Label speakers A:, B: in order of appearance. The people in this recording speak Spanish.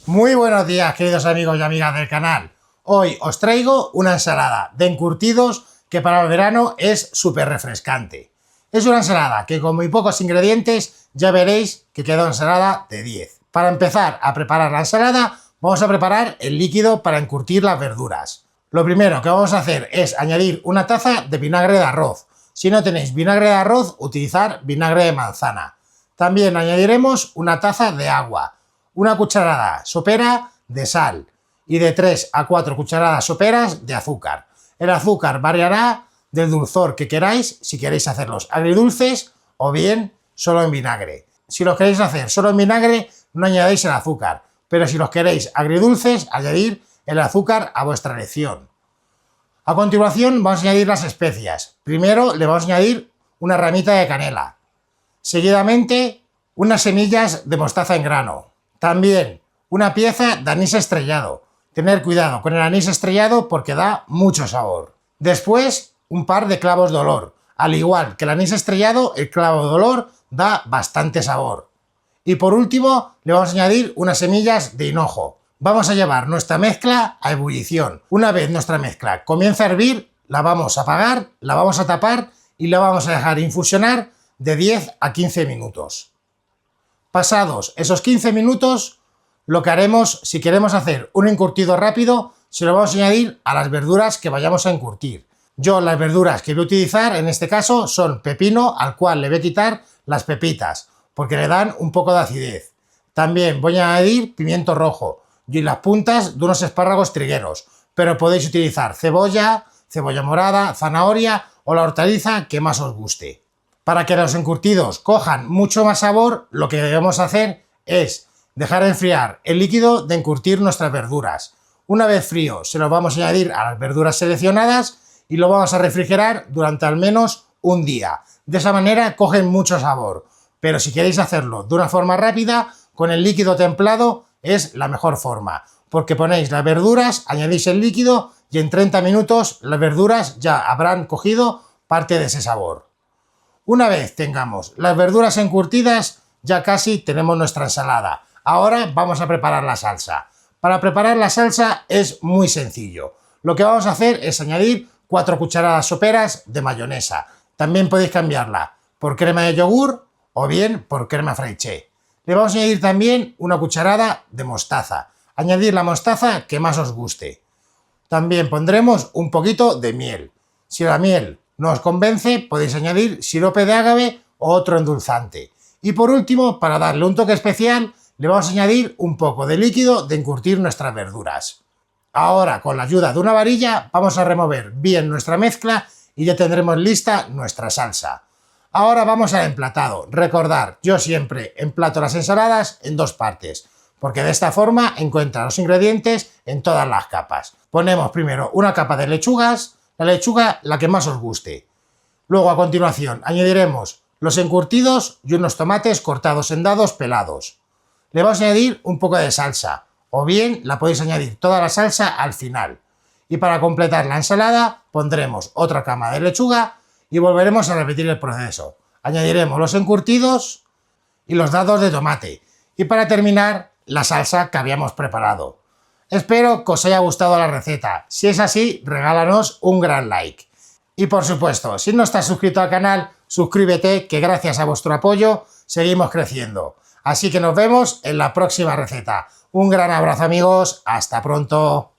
A: Muy buenos días, queridos amigos y amigas del canal. Hoy os traigo una ensalada de encurtidos que para el verano es súper refrescante. Es una ensalada que con muy pocos ingredientes ya veréis que queda una ensalada de 10. Para empezar a preparar la ensalada, vamos a preparar el líquido para encurtir las verduras. Lo primero que vamos a hacer es añadir una taza de vinagre de arroz. Si no tenéis vinagre de arroz, utilizar vinagre de manzana. También añadiremos una taza de agua, una cucharada sopera de sal y de 3 a 4 cucharadas soperas de azúcar. El azúcar variará del dulzor que queráis, si queréis hacerlos agridulces o bien solo en vinagre. Si los queréis hacer solo en vinagre, no añadáis el azúcar, pero si los queréis agridulces, añadir el azúcar a vuestra elección. A continuación vamos a añadir las especias. Primero le vamos a añadir una ramita de canela, seguidamente unas semillas de mostaza en grano, también una pieza de anís estrellado. Tener cuidado con el anís estrellado porque da mucho sabor. Después un par de clavos de olor. Al igual que el anís estrellado, el clavo de olor da bastante sabor. Y por último le vamos a añadir unas semillas de hinojo. Vamos a llevar nuestra mezcla a ebullición. Una vez nuestra mezcla comienza a hervir, la vamos a apagar, la vamos a tapar y la vamos a dejar infusionar de 10 a 15 minutos. Pasados esos 15 minutos, lo que haremos, si queremos hacer un encurtido rápido, se lo vamos a añadir a las verduras que vayamos a encurtir. Yo las verduras que voy a utilizar en este caso son pepino, al cual le voy a quitar las pepitas, porque le dan un poco de acidez. También voy a añadir pimiento rojo y las puntas de unos espárragos trigueros, pero podéis utilizar cebolla, cebolla morada, zanahoria o la hortaliza que más os guste. Para que los encurtidos cojan mucho más sabor, lo que debemos hacer es dejar enfriar el líquido de encurtir nuestras verduras. Una vez frío, se lo vamos a añadir a las verduras seleccionadas y lo vamos a refrigerar durante al menos un día. De esa manera cogen mucho sabor, pero si queréis hacerlo de una forma rápida, con el líquido templado es la mejor forma, porque ponéis las verduras, añadís el líquido y en 30 minutos las verduras ya habrán cogido parte de ese sabor. Una vez tengamos las verduras encurtidas, ya casi tenemos nuestra ensalada. Ahora vamos a preparar la salsa. Para preparar la salsa es muy sencillo. Lo que vamos a hacer es añadir 4 cucharadas soperas de mayonesa. También podéis cambiarla por crema de yogur o bien por crema fraiche. Le vamos a añadir también una cucharada de mostaza. Añadir la mostaza que más os guste. También pondremos un poquito de miel. Si la miel no os convence, podéis añadir sirope de agave o otro endulzante. Y por último, para darle un toque especial, le vamos a añadir un poco de líquido de encurtir nuestras verduras. Ahora, con la ayuda de una varilla, vamos a remover bien nuestra mezcla y ya tendremos lista nuestra salsa. Ahora vamos al emplatado. Recordad, yo siempre emplato las ensaladas en 2 partes, porque de esta forma encuentra los ingredientes en todas las capas. Ponemos primero una capa de lechugas, la lechuga la que más os guste. Luego a continuación añadiremos los encurtidos y unos tomates cortados en dados pelados. Le vamos a añadir un poco de salsa, o bien la podéis añadir toda la salsa al final. Y para completar la ensalada pondremos otra cama de lechuga y volveremos a repetir el proceso. Añadiremos los encurtidos y los dados de tomate. Y para terminar, la salsa que habíamos preparado. Espero que os haya gustado la receta. Si es así, regálanos un gran like. Y por supuesto, si no estás suscrito al canal, suscríbete, que gracias a vuestro apoyo seguimos creciendo. Así que nos vemos en la próxima receta. Un gran abrazo amigos, hasta pronto.